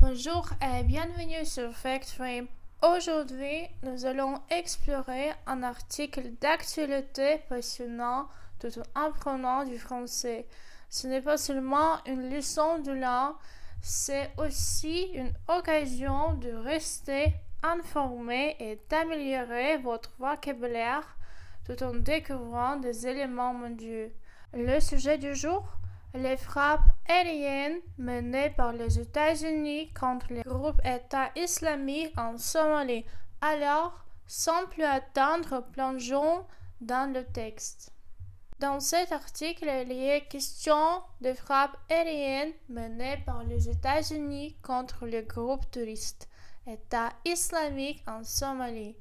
Bonjour et bienvenue sur FactFrame. Aujourd'hui, nous allons explorer un article d'actualité passionnant tout en apprenant du français. Ce n'est pas seulement une leçon de langue, c'est aussi une occasion de rester informé et d'améliorer votre vocabulaire tout en découvrant des éléments mondiaux. Le sujet du jour: les frappes aériennes menées par les États-Unis contre le groupe État islamique en Somalie. Alors, sans plus attendre, plongeons dans le texte. Dans cet article, il est question de frappes aériennes menées par les États-Unis contre le groupe terroriste État islamique en Somalie.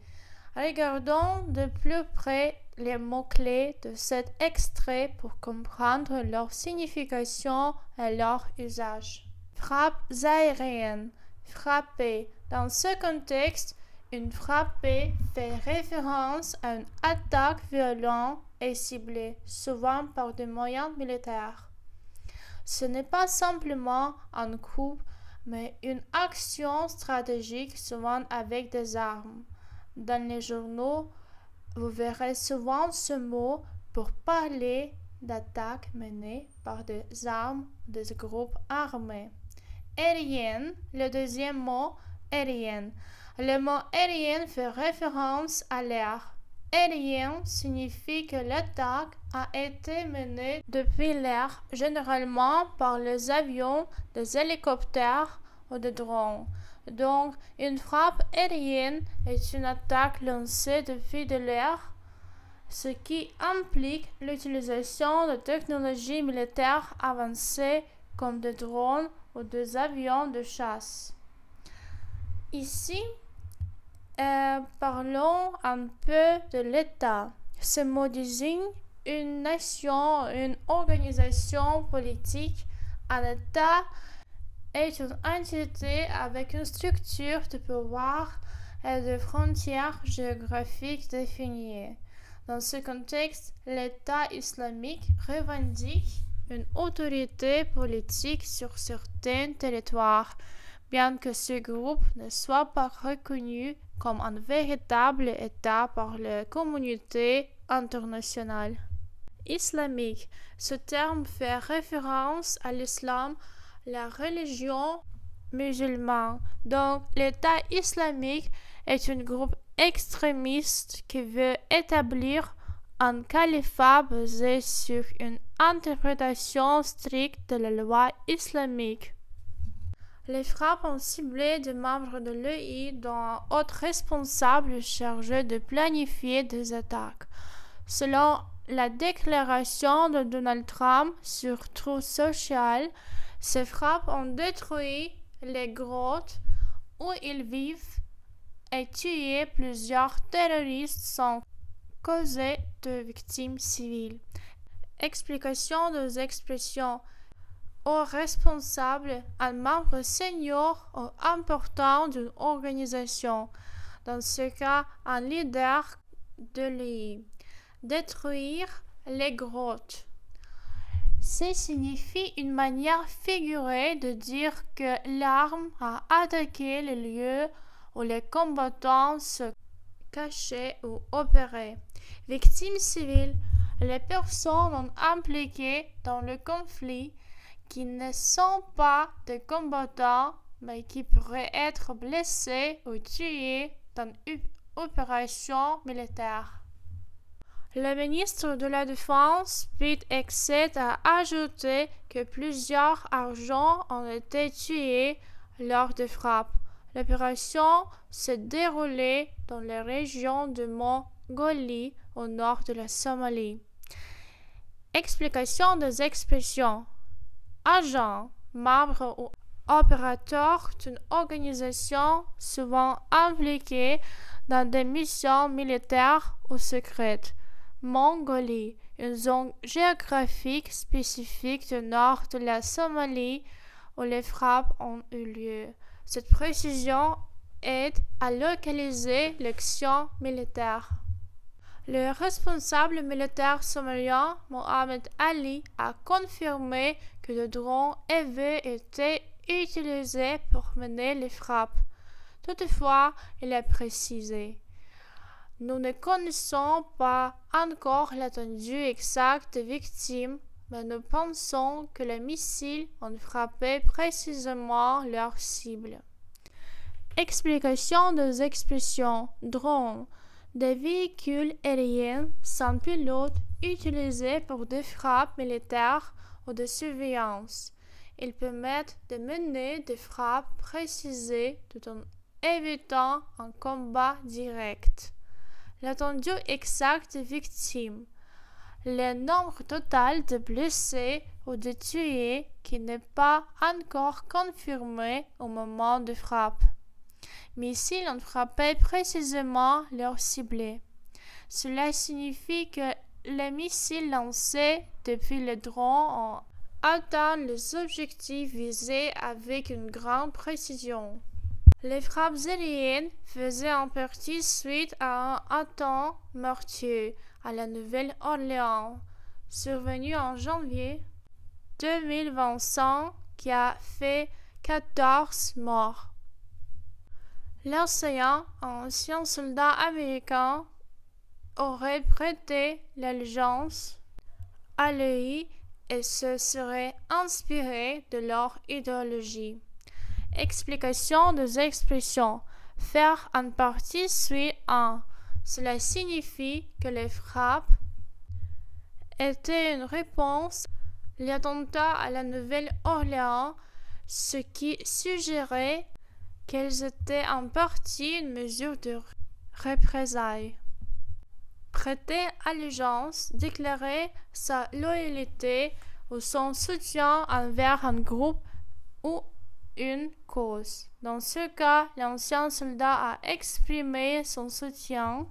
Regardons de plus près les mots-clés de cet extrait pour comprendre leur signification et leur usage. Frappes aériennes. Frapper. Dans ce contexte, une frappée fait référence à une attaque violente et ciblée, souvent par des moyens militaires. Ce n'est pas simplement un coup, mais une action stratégique, souvent avec des armes. Dans les journaux, vous verrez souvent ce mot pour parler d'attaques menées par des armes des groupes armés. Aérienne, le deuxième mot, aérienne. Le mot aérienne fait référence à l'air. Aérien signifie que l'attaque a été menée depuis l'air, généralement par les avions, des hélicoptères ou des drones. Donc, une frappe aérienne est une attaque lancée depuis de l'air, ce qui implique l'utilisation de technologies militaires avancées comme des drones ou des avions de chasse. Ici, parlons un peu de l'État. Ce mot désigne une nation, une organisation politique. Un État est une entité avec une structure de pouvoir et de frontières géographiques définies. Dans ce contexte, l'État islamique revendique une autorité politique sur certains territoires, bien que ce groupe ne soit pas reconnu comme un véritable État par la communauté internationale. Islamique. Ce terme fait référence à l'islam, la religion musulmane. Donc, l'État islamique est un groupe extrémiste qui veut établir un califat basé sur une interprétation stricte de la loi islamique. Les frappes ont ciblé des membres de l'EI, dont un haut responsable chargé de planifier des attaques. Selon la déclaration de Donald Trump sur Truth Social, ces frappes ont détruit les grottes où ils vivent et tué plusieurs terroristes sans causer de victimes civiles. Explication des expressions. Au responsable, un membre senior ou important d'une organisation, dans ce cas un leader de l'EI. Détruire les grottes. Ça signifie une manière figurée de dire que l'arme a attaqué le lieu où les combattants se cachaient ou opéraient. Victimes civiles, les personnes impliquées dans le conflit qui ne sont pas des combattants mais qui pourraient être blessés ou tués dans une opération militaire. Le ministre de la Défense, Pete Hegseth, a ajouté que plusieurs agents ont été tués lors des frappes. L'opération s'est déroulée dans la région de Mongolie, au nord de la Somalie. Explication des expressions. Agent, membre ou opérateur d'une organisation souvent impliquée dans des missions militaires ou secrètes. Mongolie, une zone géographique spécifique du nord de la Somalie où les frappes ont eu lieu. Cette précision aide à localiser l'action militaire. Le responsable militaire somalien, Mohamed Ali, a confirmé que le drone avait été utilisés pour mener les frappes. Toutefois, il est précisé: nous ne connaissons pas encore l'étendue exacte des victimes, mais nous pensons que les missiles ont frappé précisément leur cible. Explication des expressions drone. Des véhicules aériens sans pilote utilisés pour des frappes militaires ou de surveillance. Ils permettent de mener des frappes précisées tout en évitant un combat direct. L'étendue exacte des victimes. Le nombre total de blessés ou de tués qui n'est pas encore confirmé au moment de frappe. Missiles ont frappé précisément leur cible. Cela signifie que les missiles lancés depuis le drone ont atteint les objectifs visés avec une grande précision. Les frappes aériennes faisaient en partie suite à un attentat mortier à la Nouvelle-Orléans, survenu en janvier 2025, qui a fait 14 morts. L'Océan, un ancien soldat américain, aurait prêté l'allégeance à l'EI et se serait inspiré de leur idéologie. Explication des expressions. Faire en partie suite à. Cela signifie que les frappes étaient une réponse à l'attentat à la Nouvelle-Orléans, ce qui suggérait qu'elles étaient en partie une mesure de représailles. Prêter allégeance, déclarer sa loyauté ou son soutien envers un groupe ou une cause. Dans ce cas, l'ancien soldat a exprimé son soutien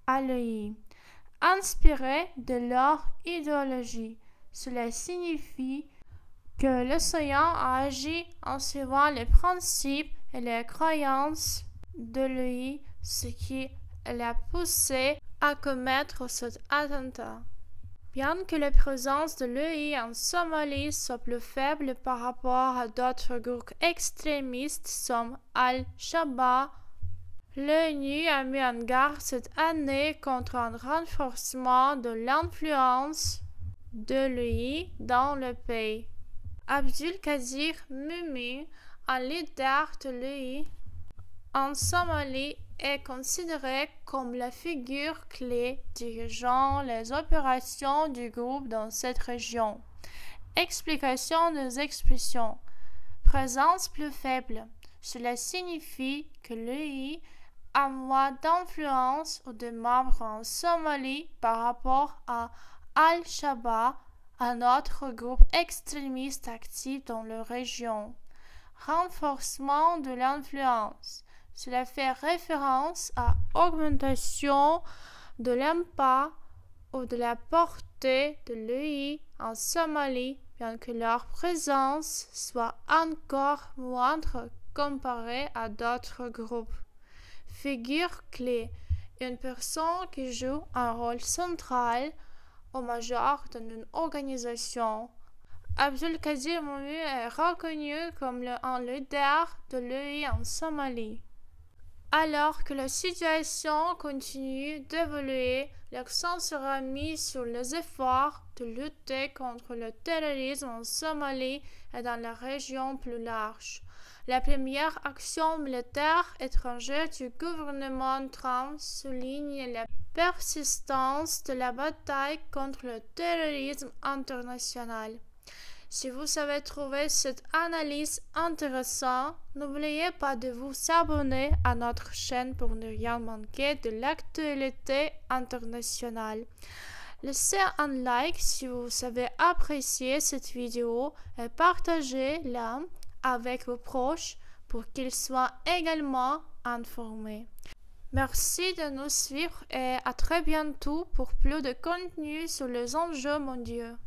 à l'EI, inspiré de leur idéologie. Cela signifie que l'Océan a agi en suivant les principes et les croyances de l'EI, ce qui l'a poussé à commettre cet attentat. Bien que la présence de l'EI en Somalie soit plus faible par rapport à d'autres groupes extrémistes comme Al-Shabaab, l'ONU a mis en garde cette année contre un renforcement de l'influence de l'EI dans le pays. Abdul Qadir Mumi, un leader de l'EI en Somalie, est considéré comme la figure clé dirigeant les opérations du groupe dans cette région. Explication des expressions. Présence plus faible. Cela signifie que l'EI a moins d'influence ou de membres en Somalie par rapport à Al-Shabaab, un autre groupe extrémiste actif dans la région. Renforcement de l'influence. Cela fait référence à augmentation de l'impact ou de la portée de l'EI en Somalie, bien que leur présence soit encore moindre comparée à d'autres groupes. Figure clé. Une personne qui joue un rôle central ou majeur dans une organisation. Abdul Qadir Mumi est reconnu comme un leader de l'EI en Somalie. Alors que la situation continue d'évoluer, l'accent sera mis sur les efforts de lutter contre le terrorisme en Somalie et dans la région plus large. La première action militaire étrangère du gouvernement Trump souligne la persistance de la bataille contre le terrorisme international. Si vous avez trouvé cette analyse intéressante, n'oubliez pas de vous abonner à notre chaîne pour ne rien manquer de l'actualité internationale. Laissez un like si vous avez apprécié cette vidéo et partagez-la avec vos proches pour qu'ils soient également informés. Merci de nous suivre et à très bientôt pour plus de contenu sur les enjeux mondiaux.